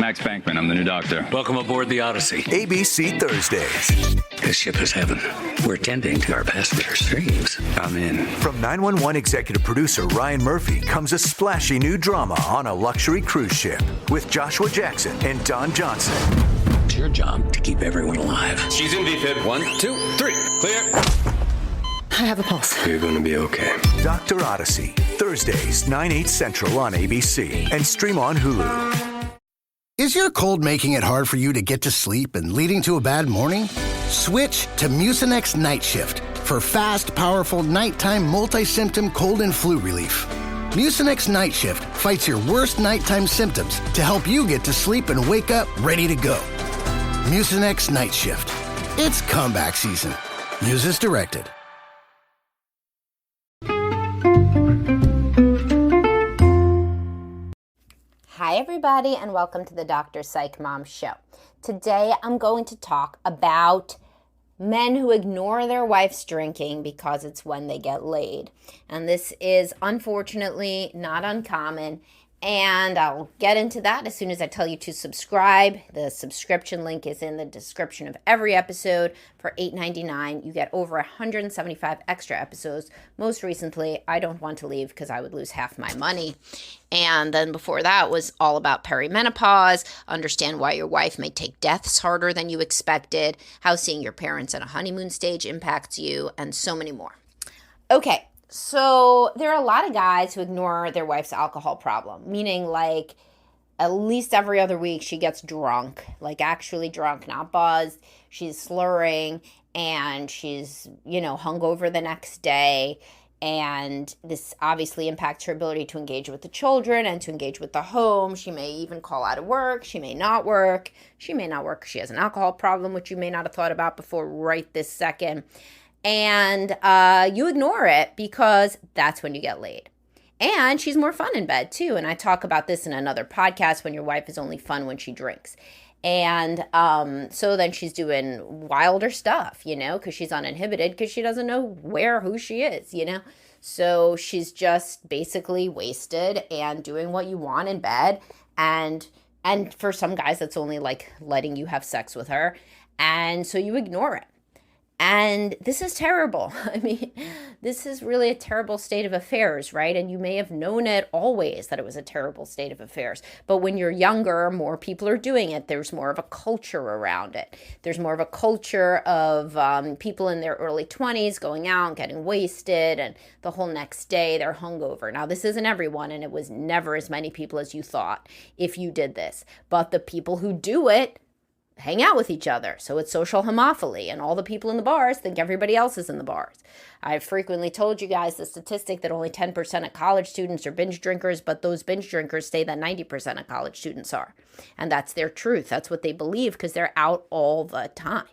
Max Bankman, I'm the new doctor. Welcome aboard the Odyssey. ABC Thursdays. This ship is heaven. We're tending to our passengers' dreams. I'm in. From 911 executive producer Ryan Murphy comes a splashy new drama on a luxury cruise ship with Joshua Jackson and Don Johnson. It's your job to keep everyone alive. She's in VFib. 1, 2, 3. Clear. I have a pulse. You're going to be okay. Dr. Odyssey. Thursdays, 9/8 Central on ABC and stream on Hulu. Is your cold making it hard for you to get to sleep and leading to a bad morning? Switch to Mucinex Night Shift for fast, powerful nighttime multi-symptom cold and flu relief. Mucinex Night Shift fights your worst nighttime symptoms to help you get to sleep and wake up ready to go. Mucinex Night Shift. It's comeback season. Use as directed. Hi everybody and welcome to the Dr. Psych Mom Show. Today I'm going to talk about men who ignore their wife's drinking because it's when they get laid. And this is unfortunately not uncommon, and I'll get into that as soon as I tell you to subscribe. The subscription link is in the description of every episode. For $8.99, you get over 175 extra episodes. Most recently, I Don't Want to Leave because I would lose half my money. And then before that was all about perimenopause, understand why your wife may take deaths harder than you expected, how seeing your parents at a honeymoon stage impacts you, and so many more. Okay. So there are a lot of guys who ignore their wife's alcohol problem, meaning like at least every other week she gets drunk, like actually drunk, not buzzed. She's slurring and she's, hungover the next day. And this obviously impacts her ability to engage with the children and to engage with the home. She may even call out of work. She may not work. She may not work because she has an alcohol problem, which you may not have thought about before right this second. And you ignore it because that's when you get laid. And she's more fun in bed too. And I talk about this in another podcast, when your wife is only fun when she drinks. And so then she's doing wilder stuff, because she's uninhibited, because she doesn't know who she is, So she's just basically wasted and doing what you want in bed. And for some guys, that's only like letting you have sex with her. And so you ignore it. And this is terrible. I mean, this is really a terrible state of affairs, right? And you may have known it always that it was a terrible state of affairs. But when you're younger, more people are doing it. There's more of a culture around it. There's more of a culture of people in their early 20s going out and getting wasted, and the whole next day they're hungover. Now, this isn't everyone, and it was never as many people as you thought if you did this. But the people who do it hang out with each other. So it's social homophily, and all the people in the bars think everybody else is in the bars. I've frequently told you guys the statistic that only 10% of college students are binge drinkers, but those binge drinkers say that 90% of college students are. And that's their truth. That's what they believe because they're out all the time.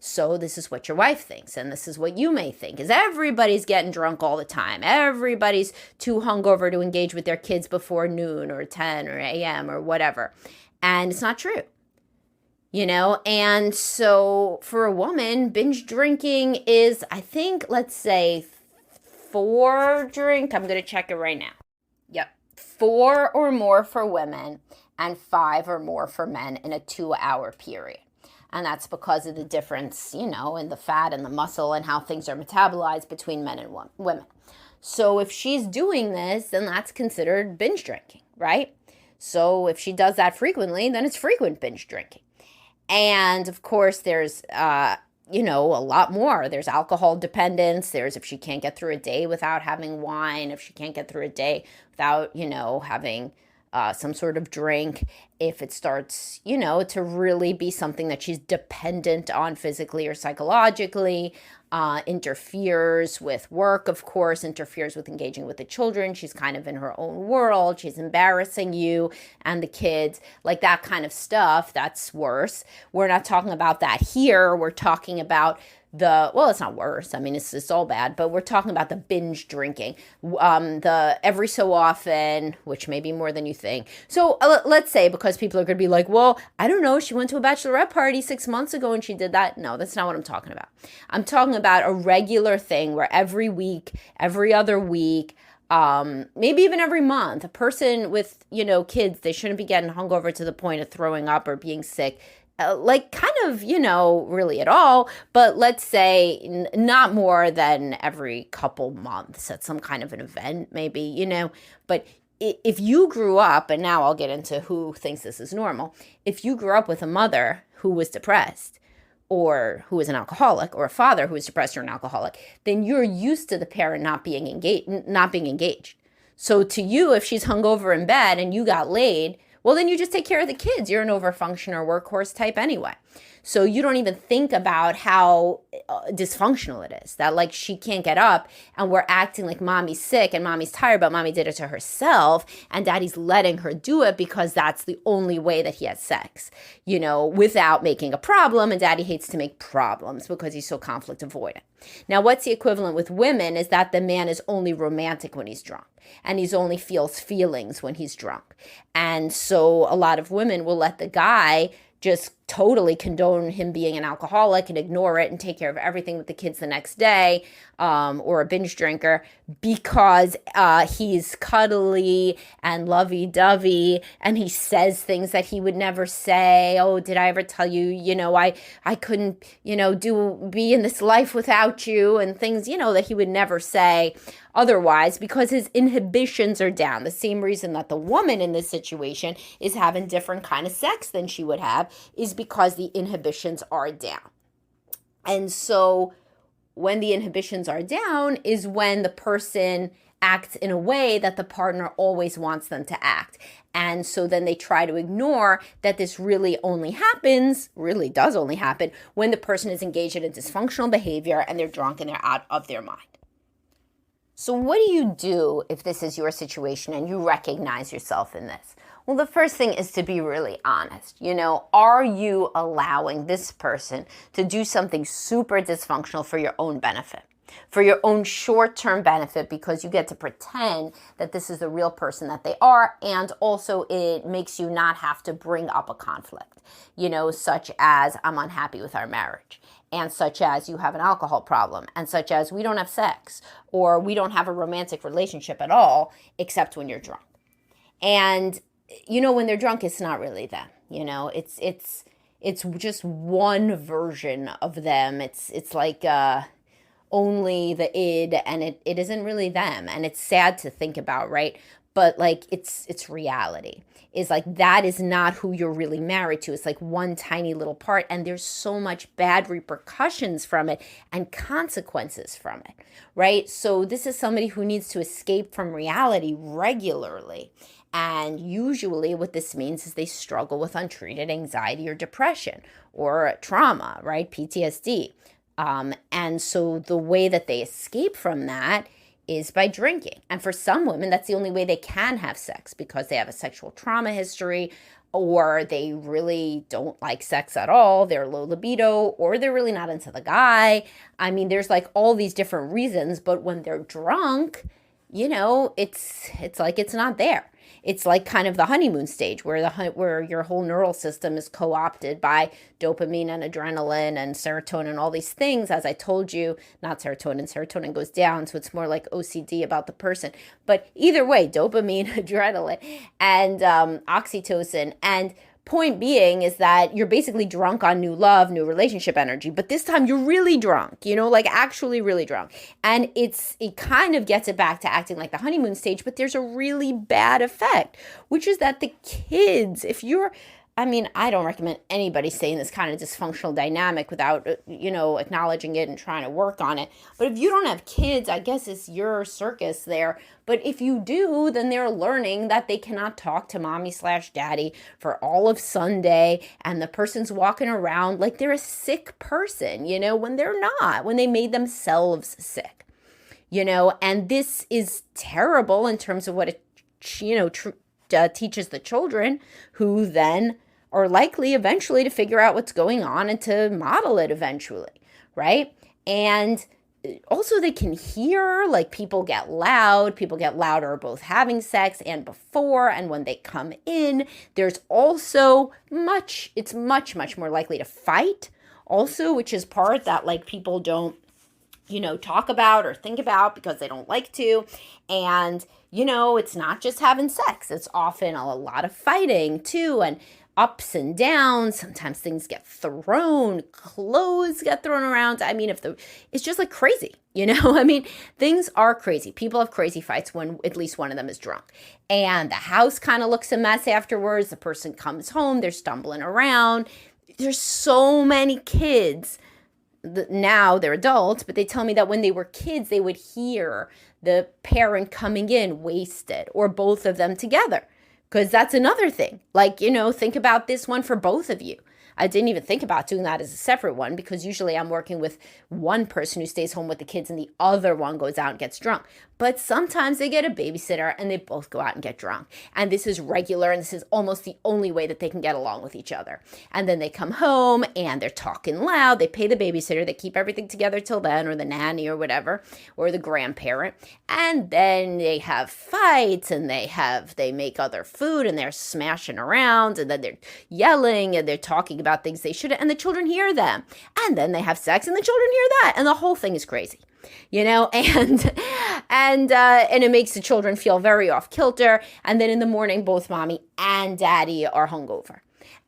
So this is what your wife thinks, and this is what you may think, is everybody's getting drunk all the time. Everybody's too hungover to engage with their kids before noon or 10 or a.m. or whatever. And it's not true. And so for a woman, binge drinking is, I think, let's say 4 drink. I'm going to check it right now. Yep. 4 or more for women and 5 or more for men in a 2-hour period. And that's because of the difference, in the fat and the muscle and how things are metabolized between men and women. So if she's doing this, then that's considered binge drinking, right? So if she does that frequently, then it's frequent binge drinking. And of course, there's, a lot more. There's alcohol dependence. There's if she can't get through a day without having wine, if she can't get through a day without, having some sort of drink, if it starts, to really be something that she's dependent on physically or psychologically, interferes with work, of course, interferes with engaging with the children. She's kind of in her own world. She's embarrassing you and the kids, like that kind of stuff. That's worse. We're not talking about that here. We're talking about it's not worse. I mean, it's all bad, but we're talking about the binge drinking, the every so often, which may be more than you think. So let's say, because people are going to be like, well, I don't know, she went to a bachelorette party 6 months ago and she did that. No, that's not what I'm talking about. I'm talking about a regular thing where every week, every other week, maybe even every month. A person with, kids, they shouldn't be getting hungover to the point of throwing up or being sick. Really at all, but let's say not more than every couple months at some kind of an event, maybe, but if you grew up, and now I'll get into who thinks this is normal, if you grew up with a mother who was depressed, or who is an alcoholic, or a father who is depressed or an alcoholic, then you're used to the parent not being engaged. So to you, if she's hungover in bed and you got laid, well, then you just take care of the kids. You're an overfunctioner workhorse type anyway. So you don't even think about how dysfunctional it is. That she can't get up and we're acting like mommy's sick and mommy's tired, but mommy did it to herself and daddy's letting her do it because that's the only way that he has sex, without making a problem. And daddy hates to make problems because he's so conflict avoidant. Now, what's the equivalent with women is that the man is only romantic when he's drunk and he's only feels feelings when he's drunk. And so a lot of women will let the guy just totally condone him being an alcoholic and ignore it and take care of everything with the kids the next day, or a binge drinker, because he's cuddly and lovey-dovey and he says things that he would never say. Oh, did I ever tell you, I couldn't, be in this life without you, and things, that he would never say otherwise, because his inhibitions are down. The same reason that the woman in this situation is having different kind of sex than she would have is because the inhibitions are down. And so when the inhibitions are down is when the person acts in a way that the partner always wants them to act. And so then they try to ignore that this really does only happen when the person is engaged in a dysfunctional behavior and they're drunk and they're out of their mind. So what do you do if this is your situation and you recognize yourself in this? Well, the first thing is to be really honest. Are you allowing this person to do something super dysfunctional for your own benefit, for your own short-term benefit, because you get to pretend that this is the real person that they are, and also it makes you not have to bring up a conflict, such as I'm unhappy with our marriage, and such as you have an alcohol problem, and such as we don't have sex, or we don't have a romantic relationship at all, except when you're drunk. And when they're drunk, it's not really them. It's just one version of them. It's like only the id, and it isn't really them. And it's sad to think about, right? But it's reality. Is that is not who you're really married to. It's one tiny little part, and there's so much bad repercussions from it and consequences from it, right? So this is somebody who needs to escape from reality regularly. And usually what this means is they struggle with untreated anxiety or depression or trauma, right? PTSD. And so the way that they escape from that is by drinking. And for some women, that's the only way they can have sex, because they have a sexual trauma history, or they really don't like sex at all. They're low libido, or they're really not into the guy. I mean, there's all these different reasons, but when they're drunk, it's like it's not there. It's kind of the honeymoon stage where your whole neural system is co-opted by dopamine and adrenaline and serotonin, all these things. As I told you, not serotonin goes down, so it's more like OCD about the person. But either way, dopamine, adrenaline, and oxytocin. And point being is that you're basically drunk on new love, new relationship energy, but this time you're really drunk, actually really drunk. And it kind of gets it back to acting like the honeymoon stage, but there's a really bad effect, which is that the kids, I don't recommend anybody saying this kind of dysfunctional dynamic without, acknowledging it and trying to work on it. But if you don't have kids, I guess it's your circus there. But if you do, then they're learning that they cannot talk to mommy/daddy for all of Sunday. And the person's walking around like they're a sick person, when they're not, when they made themselves sick, and this is terrible in terms of what it, teaches the children, who then are likely eventually to figure out what's going on and to model it eventually, right? And also they can hear, people get louder both having sex and before, and when they come in, there's also it's much more likely to fight also, which is part that people don't talk about or think about because they don't like to. And, it's not just having sex. It's often a lot of fighting too, and ups and downs. Sometimes things get thrown, clothes get thrown around. I mean, it's just like crazy, I mean, things are crazy. People have crazy fights when at least one of them is drunk. And the house kind of looks a mess afterwards. The person comes home, they're stumbling around. There's so many kids. Now they're adults, but they tell me that when they were kids, they would hear the parent coming in wasted or both of them together. Because that's another thing. Like, think about this one for both of you. I didn't even think about doing that as a separate one because usually I'm working with one person who stays home with the kids and the other one goes out and gets drunk. But sometimes they get a babysitter and they both go out and get drunk. And this is regular, and this is almost the only way that they can get along with each other. And then they come home and they're talking loud. They pay the babysitter. They keep everything together till then, or the nanny or whatever, or the grandparent. And then they have fights and they make other food and they're smashing around, and then they're yelling and they're talking about things they shouldn't, and the children hear them. And then they have sex and the children hear that. And the whole thing is crazy. And it makes the children feel very off kilter. And then in the morning, both mommy and daddy are hungover.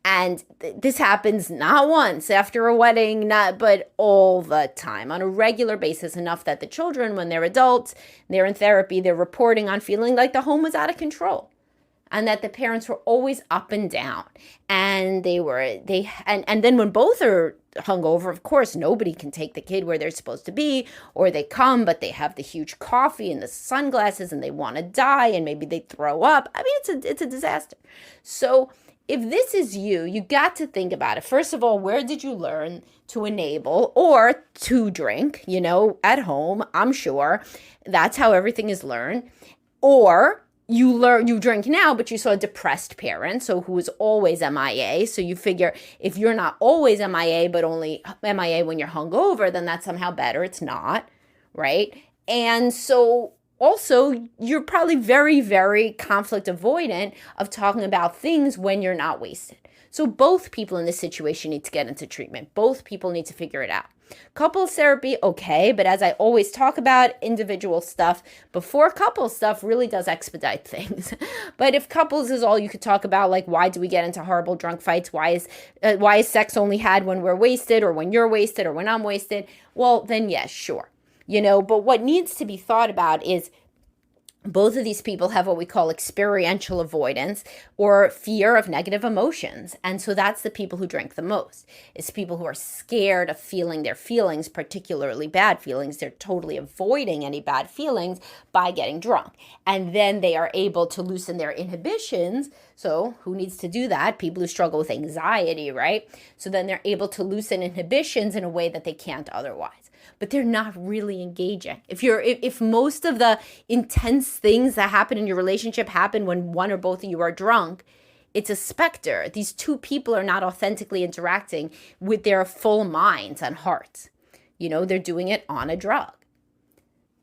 And this happens not once after a wedding, but all the time on a regular basis, enough that the children, when they're adults, they're in therapy, they're reporting on feeling like the home was out of control. And that the parents were always up and down. And then when both are hungover, of course, nobody can take the kid where they're supposed to be, or they come, but they have the huge coffee and the sunglasses and they want to die, and maybe they throw up. I mean, it's a disaster. So if this is you got to think about it. First of all, where did you learn to enable or to drink, at home? I'm sure that's how everything is learned. Or you drink now, but you saw a depressed parent, so who is always MIA. So you figure if you're not always MIA, but only MIA when you're hungover, then that's somehow better. It's not, right? And so also, you're probably very, very conflict avoidant of talking about things when you're not wasted. So both people in this situation need to get into treatment. Both people need to figure it out. Couples therapy, okay, but as I always talk about, individual stuff before couple stuff really does expedite things. But if couples is all you could talk about, like why do we get into horrible drunk fights? Why is sex only had when we're wasted, or when you're wasted, or when I'm wasted? Well, then yes, sure. But what needs to be thought about is both of these people have what we call experiential avoidance, or fear of negative emotions. And so that's the people who drink the most. It's people who are scared of feeling their feelings, particularly bad feelings. They're totally avoiding any bad feelings by getting drunk. And then they are able to loosen their inhibitions. So who needs to do that? People who struggle with anxiety, right? So then they're able to loosen inhibitions in a way that they can't otherwise. But they're not really engaging. If most of the intense things that happen in your relationship happen when one or both of you are drunk, it's a specter. These two people are not authentically interacting with their full minds and hearts. They're doing it on a drug.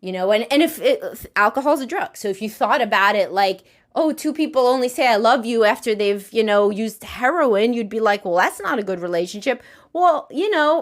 And if alcohol's a drug. So if you thought about it like, oh, two people only say I love you after they've, used heroin, you'd be like, well, that's not a good relationship. Well,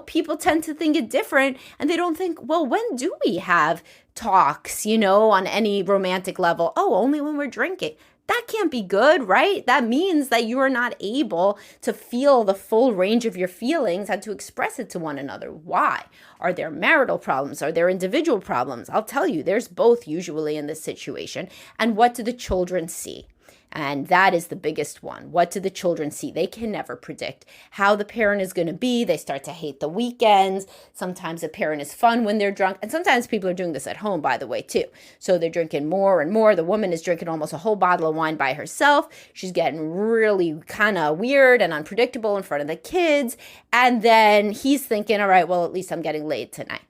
people tend to think it different, and they don't think, well, when do we have talks, on any romantic level? Oh, only when we're drinking. That can't be good, right? That means that you are not able to feel the full range of your feelings and to express it to one another. Why? Are there marital problems? Are there individual problems? I'll tell you, there's both usually in this situation. And what do the children see? And that is the biggest one. What do the children see? They can never predict how the parent is going to be. They start to hate the weekends. Sometimes the parent is fun when they're drunk. And sometimes people are doing this at home, by the way, too. So they're drinking more and more. The woman is drinking almost a whole bottle of wine by herself. She's getting really kind of weird and unpredictable in front of the kids. And then he's thinking, all right, well, at least I'm getting laid tonight.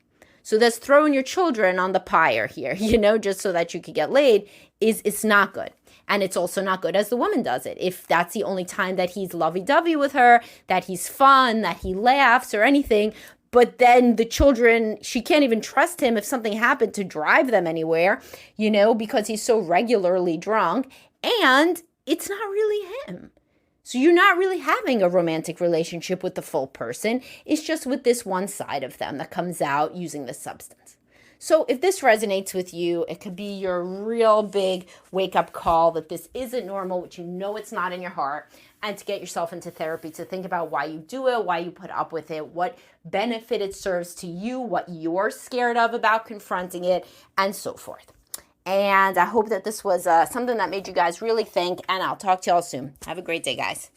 So that's throwing your children on the pyre here, just so that you could get laid. It's not good. And it's also not good as the woman does it. If that's the only time that he's lovey-dovey with her, that he's fun, that he laughs or anything, but then the children, she can't even trust him if something happened to drive them anywhere, because he's so regularly drunk, and it's not really him. So you're not really having a romantic relationship with the full person. It's just with this one side of them that comes out using this substance. So if this resonates with you, it could be your real big wake-up call that this isn't normal, which you know it's not in your heart, and to get yourself into therapy to think about why you do it, why you put up with it, what benefit it serves to you, what you're scared of about confronting it, and so forth. And I hope that this was something that made you guys really think, and I'll talk to y'all soon. Have a great day, guys.